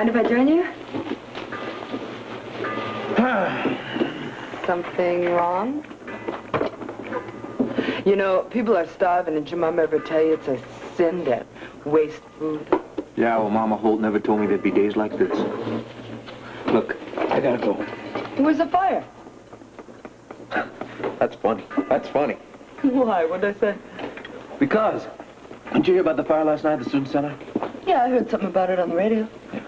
Mind if I join you? Something wrong? You know, people are starving. Did your mom ever tell you it's a sin to waste food? Yeah, well, Mama Holt never told me there'd be days like this. Look, I gotta go. Where's the fire? That's funny. That's funny. Why? What'd I say? Because. Didn't you hear about the fire last night at the Student Center? Yeah, I heard something about it on the radio. Yeah.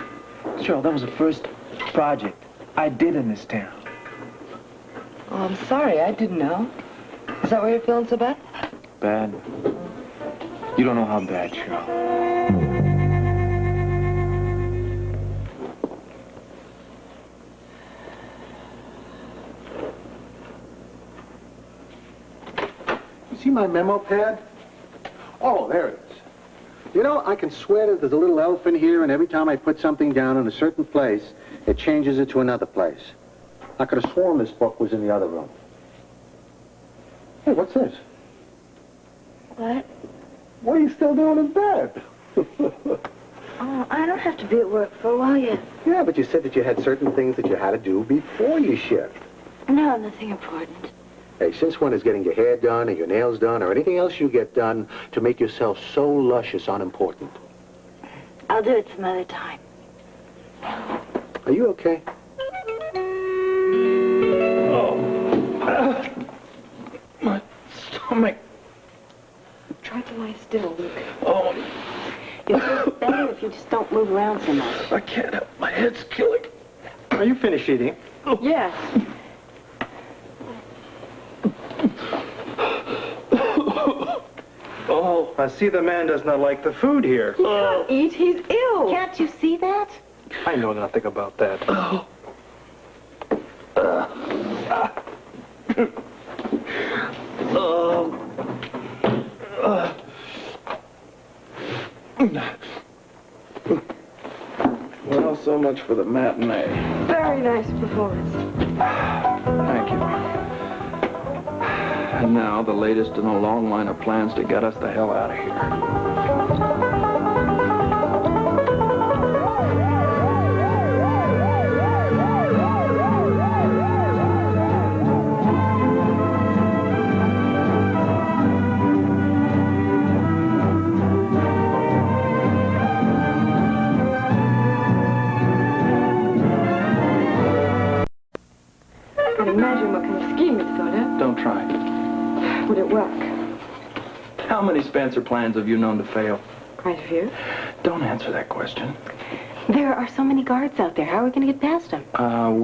Sure, that was the first project I did in this town. Oh, I'm sorry. I didn't know. Is that why you're feeling so bad? Bad? You don't know how bad, Cheryl. See my memo pad? Oh, there it is. You know, I can swear that there's a little elf in here, and every time I put something down in a certain place, it changes it to another place. I could have sworn this book was in the other room. Hey, what's this? What? What are you still doing in bed? Oh, I don't have to be at work for a while yet. Yeah, but you said that you had certain things that you had to do before you shift. No, nothing important. Hey, since when is getting your hair done or your nails done or anything else you get done to make yourself so luscious unimportant? I'll do it some other time. Are you okay? My stomach. Try to lie still, Luke. Oh, You'll feel better if you just don't move around so much. I can't help. My head's killing. Are you finished eating? Yes. Oh, I see the man does not like the food here. He can't eat. He's ill. Can't you see that? I know nothing about that. Well, so much for the matinee. Very nice performance. Thank you. And now, the latest in a long line of plans to get us the hell out of here. I can imagine what kind of scheme it's thought up. Don't try. Would it work? How many Spencer plans have you known to fail? Quite a few. Don't answer that question. There are so many guards out there. How are we going to get past them?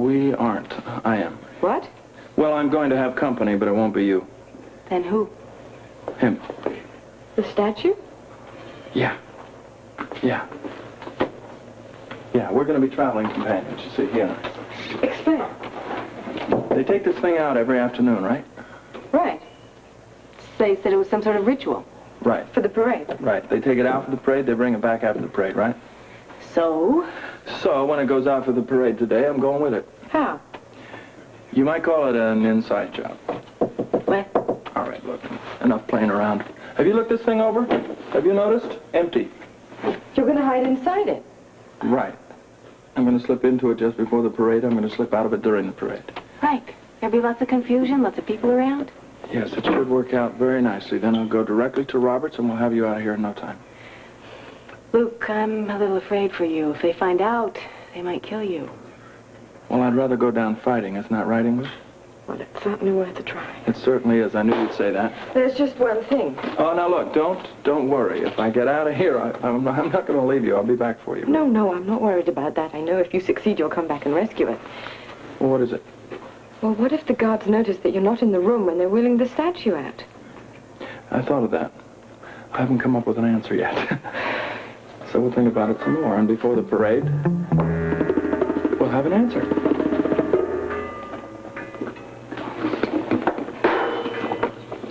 We aren't. I am. What? Well, I'm going to have company, but it won't be you. Then who? Him. The statue? Yeah. Yeah. Yeah, we're going to be traveling companions, you see, he and I. Explain. They take this thing out every afternoon, right? Right. They said it was some sort of ritual. Right. For the parade. Right. They take it out for the parade, they bring it back after the parade, right? So? So, when it goes out for the parade today, I'm going with it. How? You might call it an inside job. What? All right, look, enough playing around. Have you looked this thing over? Have you noticed? Empty. You're going to hide inside it. Right. I'm going to slip into it just before the parade. I'm going to slip out of it during the parade. Right. There'll be lots of confusion, lots of people around. Yes, it should work out very nicely. Then I'll go directly to Roberts, and we'll have you out of here in no time. Luke, I'm a little afraid for you. If they find out, they might kill you. Well, I'd rather go down fighting. Isn't that right, English? Well, it's certainly worth a try. It certainly is. I knew you'd say that. There's just one thing. Oh, now look, don't worry. If I get out of here, I'm not going to leave you. I'll be back for you. No, I'm not worried about that. I know if you succeed, you'll come back and rescue it. Well, what is it? Well, what if the guards notice that you're not in the room when they're wheeling the statue out? I thought of that. I haven't come up with an answer yet. So we'll think about it some more, and before the parade, we'll have an answer.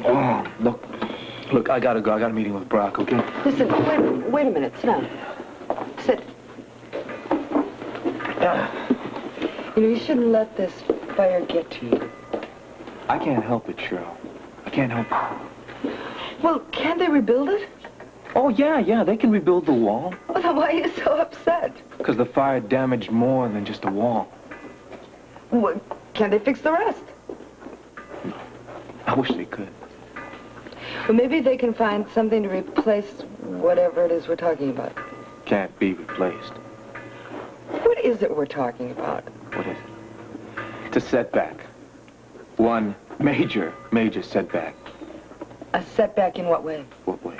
Oh, look, I gotta go. I got a meeting with Brock, okay? Listen, wait a minute. Sit down. Sit. You know, you shouldn't let this fire get to you. I can't help it, Cheryl. I can't help it. Well, can't they rebuild it? Oh, yeah, they can rebuild the wall. Well, then why are you so upset? Because the fire damaged more than just a wall. Well, can't they fix the rest? I wish they could. Well, maybe they can find something to replace whatever it is we're talking about. Can't be replaced. What is it we're talking about? What is it? It's a setback. One major setback. A setback in what way? What way?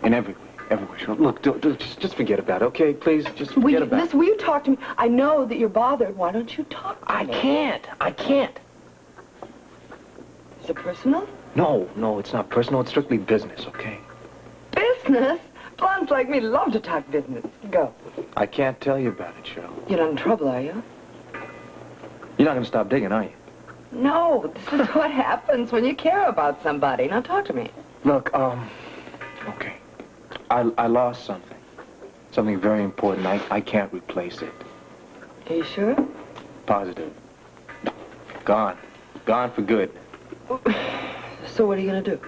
In every way. Everywhere. Sure. Look, just forget about it, okay? Please, just forget about it. Listen, will you talk to me? I know that you're bothered. Why don't you talk to me? I can't. Is it personal? No, it's not personal. It's strictly business, okay? Business? Blondes like me love to talk business. Go. I can't tell you about it, Cheryl. You're not in trouble, are you? You're not going to stop digging, are you? No, this is what happens when you care about somebody. Now talk to me. Look, okay. I lost something. Something very important. I can't replace it. Are you sure? Positive. Gone. Gone for good. So what are you going to do?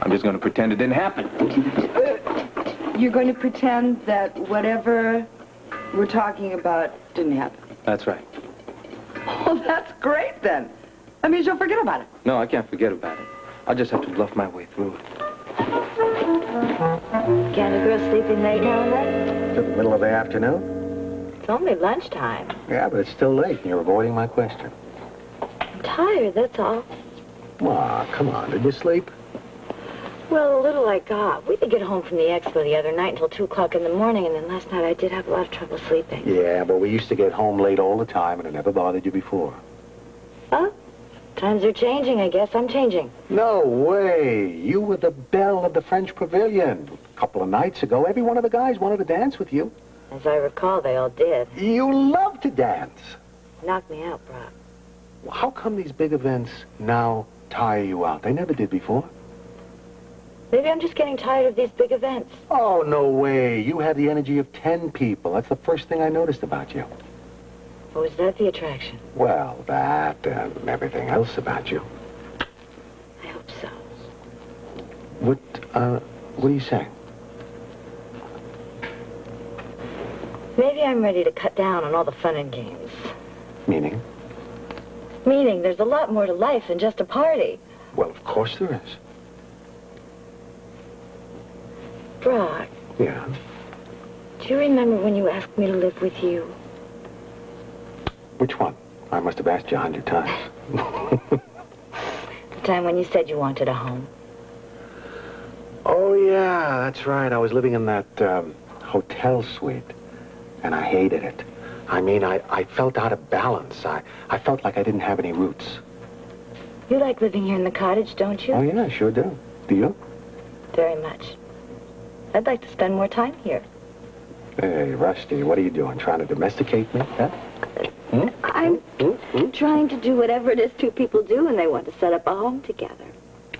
I'm just going to pretend it didn't happen. You're going to pretend that whatever we're talking about didn't happen. That's right. Oh, that's great, then. That means you'll forget about it. No, I can't forget about it. I'll just have to bluff my way through it. Can't a girl sleep in late now and then? To the middle of the afternoon? It's only lunchtime. Yeah, but it's still late, and you're avoiding my question. I'm tired, that's all. Aw, come on. Did you sleep? Well, a little I got. We didn't get home from the expo the other night until 2 o'clock in the morning, and then last night I did have a lot of trouble sleeping. Yeah, but we used to get home late all the time, and it never bothered you before. Huh? Times are changing, I guess. I'm changing. No way. You were the belle of the French Pavilion. A couple of nights ago, every one of the guys wanted to dance with you. As I recall, they all did. You love to dance. Knocked me out, Brock. Well, how come these big events now tire you out? They never did before. Maybe I'm just getting tired of these big events. Oh, no way. You had the energy of 10 people. That's the first thing I noticed about you. Or was that the attraction? Well, that and everything else about you. I hope so. What are you saying? Maybe I'm ready to cut down on all the fun and games. Meaning? Meaning there's a lot more to life than just a party. Well, of course there is. Brock, Yeah. do you remember when you asked me to live with you? Which one? I must have asked you 100 times. The time when you said you wanted a home. Oh, yeah, that's right. I was living in that hotel suite, and I hated it. I mean, I felt out of balance. I felt like I didn't have any roots. You like living here in the cottage, don't you? Oh, yeah, I sure do. Do you? Very much. I'd like to spend more time here. Hey, Rusty, what are you doing? Trying to domesticate me? Huh? I'm trying to do whatever it is two people do when they want to set up a home together.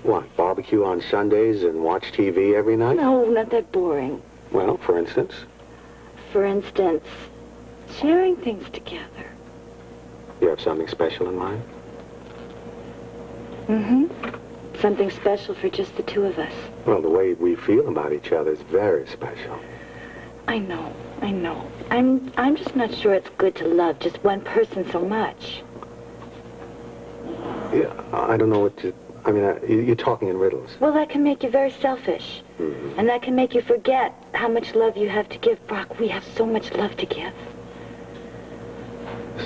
What, barbecue on Sundays and watch TV every night? No, not that boring. Well, for instance? For instance, sharing things together. You have something special in mind? Mm-hmm. Something special for just the two of us. Well, the way we feel about each other is very special. I know. I'm just not sure it's good to love just one person so much. Yeah, I don't know what to... I mean, you're talking in riddles. Well, that can make you very selfish. Mm-hmm. And that can make you forget how much love you have to give. Brock, we have so much love to give.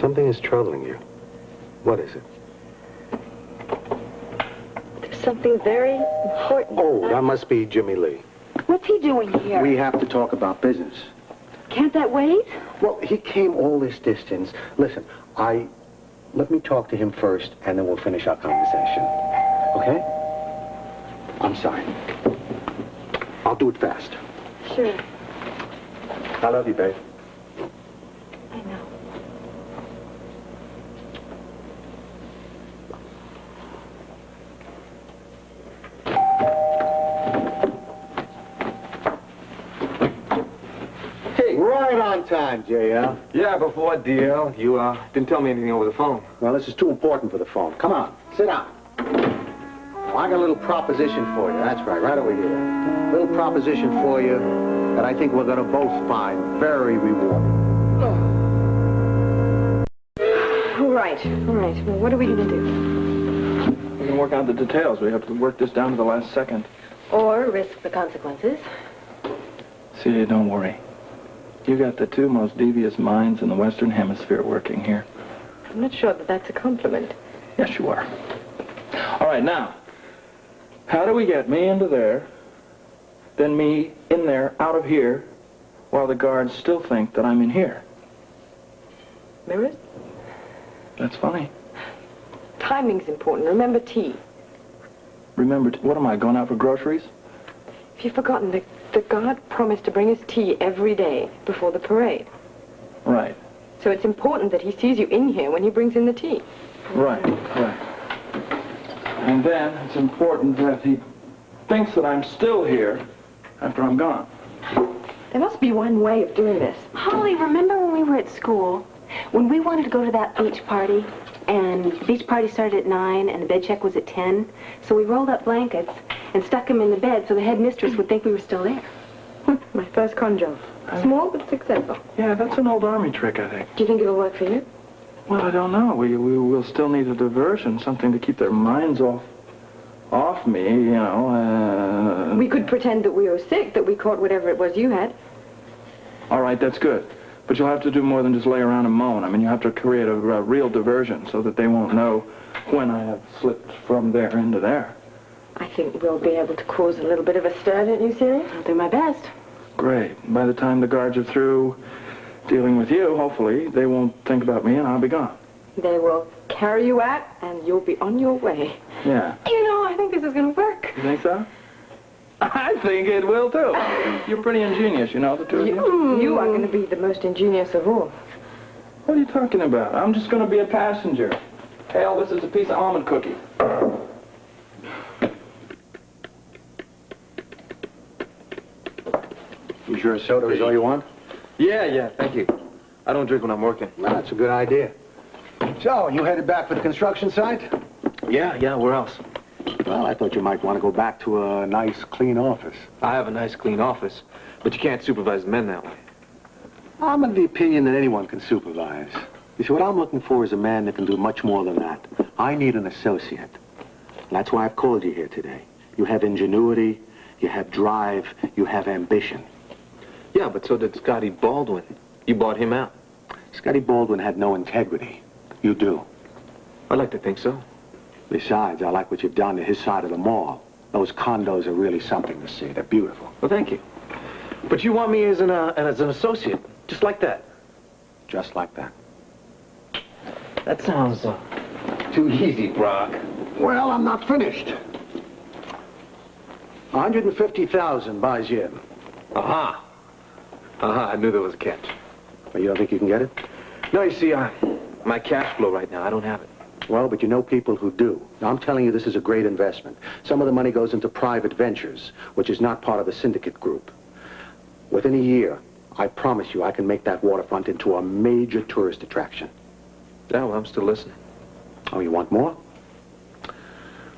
Something is troubling you. What is it? There's something very important. Oh, that must be Jimmy Lee. What's he doing here? We have to talk about business. Can't that wait? Well, he came all this distance. Listen, let me talk to him first, and then we'll finish our conversation. Okay? I'm sorry. I'll do it fast. Sure. I love you, babe. I know. Hey, right on time, JL. Yeah, before DL, you didn't tell me anything over the phone. Well, this is too important for the phone. Come on, sit down. I got a little proposition for you. That's right over here. Little proposition for you. that I think we're going to both find very rewarding. All right. Well, what are we going to do? We can work out the details. We have to work this down to the last second. Or risk the consequences. Celia, don't worry. You got the two most devious minds in the Western Hemisphere working here. I'm not sure that that's a compliment. Yes, you are. All right, now, how do we get me into there, then me in there, out of here, while the guards still think that I'm in here? Mirrors? That's funny. Timing's important. Remember tea. Remember, what am I, going out for groceries? If you've forgotten, the guard promised to bring us tea every day before the parade. Right. So it's important that he sees you in here when he brings in the tea. Right. And then it's important that he thinks that I'm still here after I'm gone. There must be one way of doing this. Holly, remember when we were at school, when we wanted to go to that beach party, and the beach party started at 9 and the bed check was at 10, so we rolled up blankets and stuck them in the bed so the headmistress would think we were still there. My first con job. Small but successful. Yeah, that's an old army trick, I think. Do you think it'll work for you? Well, I don't know. We will still need a diversion, something to keep their minds off me, you know. We could pretend that we were sick, that we caught whatever it was you had. All right, that's good. But you'll have to do more than just lay around and moan. I mean, you have to create a real diversion so that they won't know when I have slipped from there into there. I think we'll be able to cause a little bit of a stir, don't you, Celia? I'll do my best. Great. By the time the guards are through dealing with you, hopefully, they won't think about me and I'll be gone. They will carry you out, and you'll be on your way. Yeah. You know, I think this is going to work. You think so? I think it will, too. You're pretty ingenious, you know, the two of you. You are going to be the most ingenious of all. What are you talking about? I'm just going to be a passenger. Hell, this is a piece of almond cookie. You sure a soda is all you want? Yeah, thank you. I don't drink when I'm working. Well, that's a good idea. So, you headed back for the construction site? Yeah, where else? Well, I thought you might want to go back to a nice, clean office. I have a nice, clean office, but you can't supervise men that way. I'm of the opinion that anyone can supervise. You see, what I'm looking for is a man that can do much more than that. I need an associate. And that's why I've called you here today. You have ingenuity, you have drive, you have ambition. Yeah, but so did Scotty Baldwin. You bought him out. Scotty Baldwin had no integrity. You do. I like to think so. Besides, I like what you've done to his side of the mall. Those condos are really something to see. They're beautiful. Well, thank you. But you want me as an associate, just like that? Just like that. That sounds too easy, Brock. Well, I'm not finished. 150,000 buys you in. Aha. I knew there was a catch. Well, you don't think you can get it? No, you see, my cash flow right now, I don't have it. Well, but you know people who do. Now, I'm telling you, this is a great investment. Some of the money goes into private ventures, which is not part of the syndicate group. Within a year, I promise you, I can make that waterfront into a major tourist attraction. Yeah, well, I'm still listening. Oh, you want more?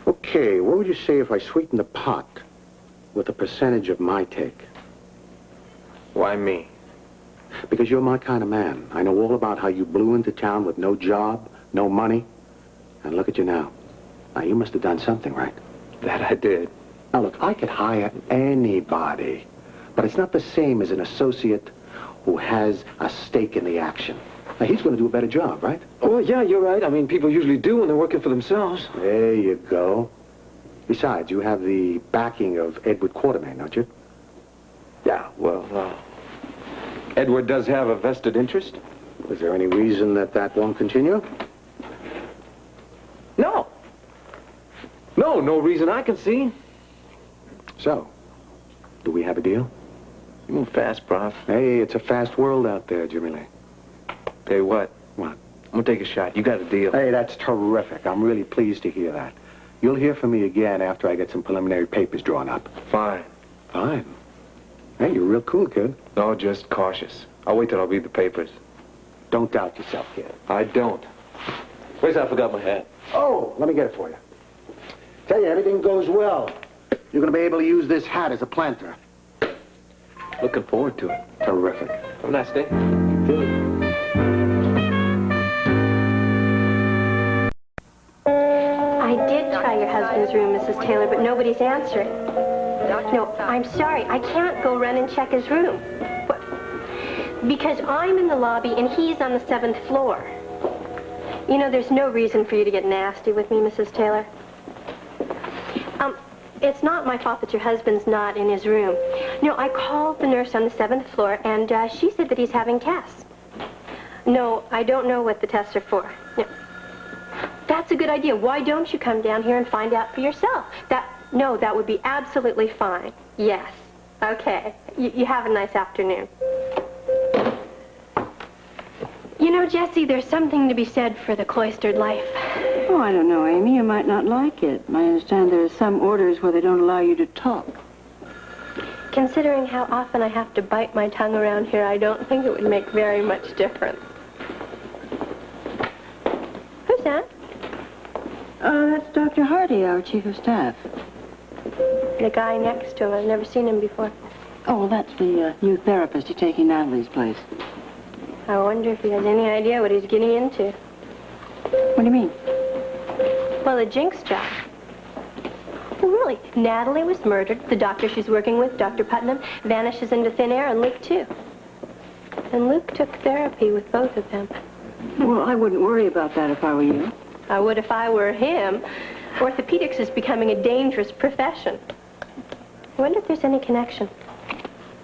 Okay, what would you say if I sweeten the pot with a percentage of my take? Why me? Because you're my kind of man. I know all about how you blew into town with no job, no money. And look at you now. Now, you must have done something right. That I did. Now, look, I could hire anybody, but it's not the same as an associate who has a stake in the action. Now, he's going to do a better job, right? Well, yeah, you're right. I mean, people usually do when they're working for themselves. There you go. Besides, you have the backing of Edward Quartermain, don't you? Yeah, well, Edward does have a vested interest. Is there any reason that won't continue? No reason I can see. So, do we have a deal? You move fast, Prof. Hey, it's a fast world out there, Jimmy Lee. Tell you what. What? I'm gonna take a shot. You got a deal. Hey, that's terrific. I'm really pleased to hear that. You'll hear from me again after I get some preliminary papers drawn up. Fine. Fine. Hey, you're real cool, kid. No, just cautious. I'll wait till I read the papers. Don't doubt yourself, kid. I don't. Where's I forgot my hat? Oh, let me get it for you. Tell you, everything goes well. You're going to be able to use this hat as a planter. Looking forward to it. Terrific. Have a nice day. I did try your husband's room, Mrs. Taylor, but nobody's answering. No, I'm sorry. I can't go run and check his room. What? Because I'm in the lobby and he's on the 7th floor. You know, there's no reason for you to get nasty with me, Mrs. Taylor. It's not my fault that your husband's not in his room. No, I called the nurse on the 7th floor, and she said that he's having tests. No, I don't know what the tests are for. No. That's a good idea. Why don't you come down here and find out for yourself? No, that would be absolutely fine. Yes. Okay. You have a nice afternoon. You know, Jessie, there's something to be said for the cloistered life. Oh, I don't know, Amy. You might not like it. I understand there are some orders where they don't allow you to talk. Considering how often I have to bite my tongue around here, I don't think it would make very much difference. Who's that? That's Dr. Hardy, our chief of staff. The guy next to him. I've never seen him before. Oh, well, that's the new therapist. He's taking Natalie's place. I wonder if he has any idea what he's getting into. What do you mean? Well, a jinx job. Well, really, Natalie was murdered. The doctor she's working with, Dr. Putnam, vanishes into thin air, and Luke, too. And Luke took therapy with both of them. Well, I wouldn't worry about that if I were you. I would if I were him. Orthopedics is becoming a dangerous profession. I wonder if there's any connection.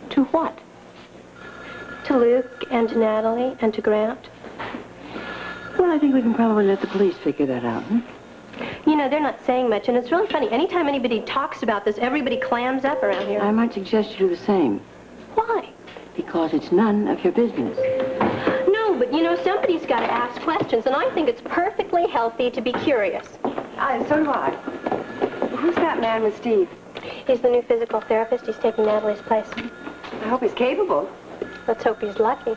To what? To Luke and to Natalie and to Grant. Well, I think we can probably let the police figure that out, huh? You know, they're not saying much, and it's really funny. Anytime anybody talks about this, everybody clams up around here. I might suggest you do the same. Why? Because it's none of your business. No, but you know, somebody's got to ask questions, and I think it's perfectly healthy to be curious. So do I. Who's that man with Steve? He's the new physical therapist. He's taking Natalie's place. I hope he's capable. Let's hope he's lucky.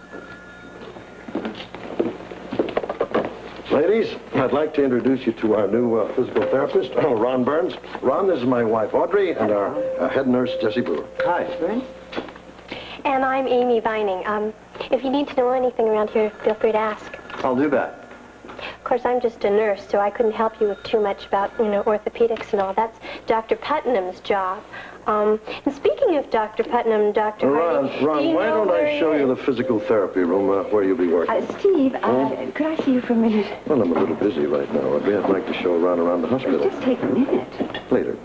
Ladies, I'd like to introduce you to our new physical therapist, Ron Burns. Ron, this is my wife, Audrey, and our head nurse, Jessie Brewer. Hi. And I'm Amy Vining. If you need to know anything around here, feel free to ask. I'll do that. Of course, I'm just a nurse, so I couldn't help you with too much about, you know, orthopedics and all. That's Dr. Putnam's job. And speaking of Dr. Putnam, Dr. Hardy... Ron, why don't I show you the physical therapy room where you'll be working? Steve, could I see you for a minute? Well, I'm a little busy right now, Audrey. I'd like to show Ron around the hospital. Just take a minute. Later,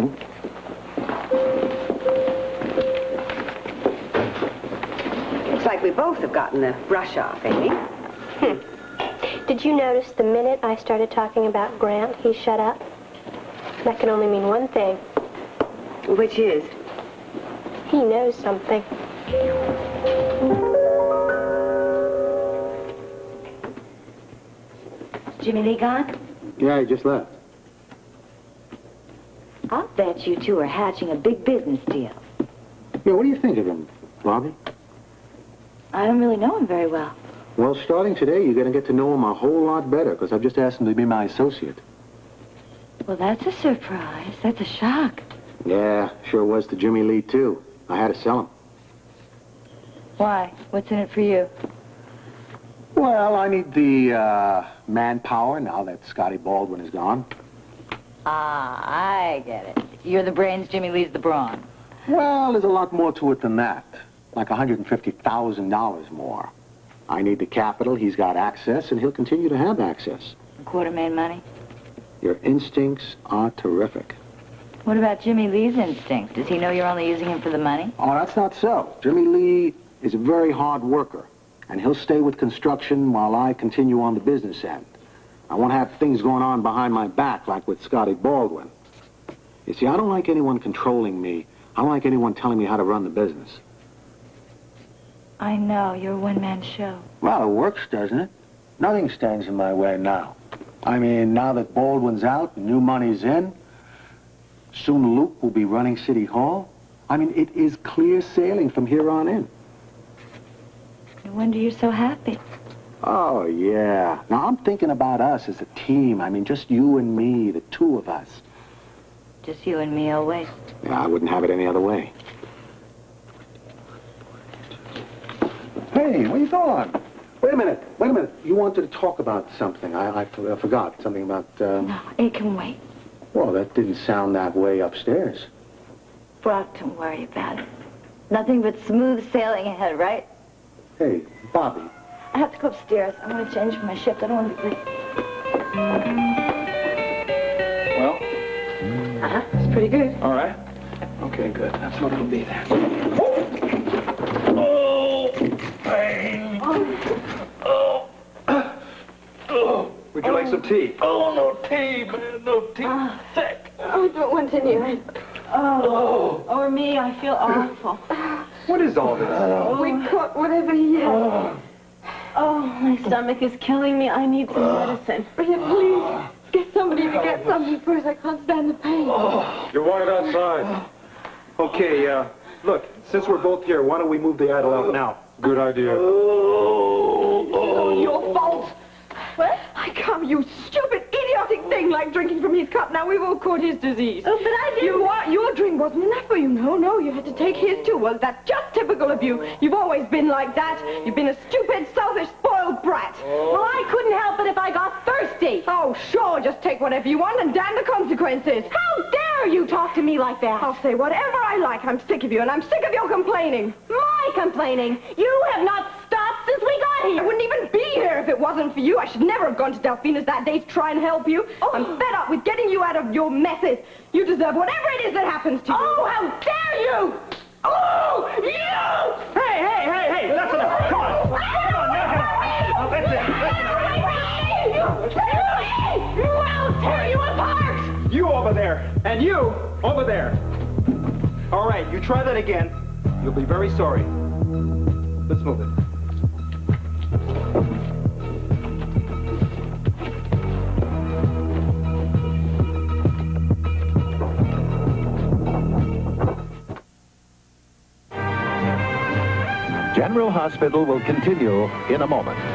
Looks like we both have gotten the brush off, Amy. Did you notice the minute I started talking about Grant, he shut up? That can only mean one thing. Which is? He knows something. Jimmy Lee gone? Yeah, he just left. I'll bet you two are hatching a big business deal. Yeah, what do you think of him, Bobbie? I don't really know him very well. Well, starting today, you're going to get to know him a whole lot better, because I've just asked him to be my associate. Well, that's a surprise. That's a shock. Yeah, sure was to Jimmy Lee, too. I had to sell him. Why? What's in it for you? Well, I need the manpower now that Scotty Baldwin is gone. Ah, I get it. You're the brains, Jimmy Lee's the brawn. Well, there's a lot more to it than that. Like $150,000 more. I need the capital, he's got access, and he'll continue to have access. $250,000 money? Your instincts are terrific. What about Jimmy Lee's instincts? Does he know you're only using him for the money? Oh, that's not so. Jimmy Lee is a very hard worker, and he'll stay with construction while I continue on the business end. I won't have things going on behind my back like with Scotty Baldwin. You see, I don't like anyone controlling me. I don't like anyone telling me how to run the business. I know. You're a one-man show. Well, it works, doesn't it? Nothing stands in my way now. I mean, now that Baldwin's out, new money's in, soon Luke will be running City Hall. I mean, it is clear sailing from here on in. No wonder you're so happy. Oh, yeah. Now, I'm thinking about us as a team. I mean, just you and me, the two of us. Just you and me always. Yeah, I wouldn't have it any other way. Hey, where you going? Wait a minute. You wanted to talk about something. I forgot. Something about, No, it can wait. Well, that didn't sound that way upstairs. Brock, don't worry about it. Nothing but smooth sailing ahead, right? Hey, Bobbie. I have to go upstairs. I want to change for my shift. I don't want to be late. Well, It's pretty good. all right. Okay, good. That's what it'll be then. Oh, pain. Oh. Would you like some tea? Oh, no tea, man. No tea. Sick. I don't want to hear it. Or me, I feel awful. What is all this? We caught whatever he had. Oh, my stomach is killing me. I need some medicine. Please, get somebody to get something first. I can't stand the pain. You're wanted outside. Okay, look, since we're both here, why don't we move the idol out now? Good idea. Oh, your fault. What? I come, you stupid, idiotic thing like drinking from his cup. Now we've all caught his disease. Oh, but I didn't. Your drink wasn't enough for you. No, you had to take his too. Well, that's just typical of you. You've always been like that. You've been a stupid, selfish, spoiled brat. Well, I couldn't help it if I got thirsty. Oh, sure, just take whatever you want and damn the consequences. How dare you talk to me like that? I'll say whatever I like. I'm sick of you, and I'm sick of your complaining. My complaining? You have not stopped since we got I here. wouldn't even be here if it wasn't for you. I should never have gone to Delphina's that day to try and help you. I'm fed up with getting you out of your messes. You deserve whatever it is that happens to you. Oh, how dare you! Oh, you! Hey, that's enough. Come on. That's it. I'll tear you apart! You over there, and you over there. All right, you try that again. You'll be very sorry. Let's move it. General Hospital will continue in a moment.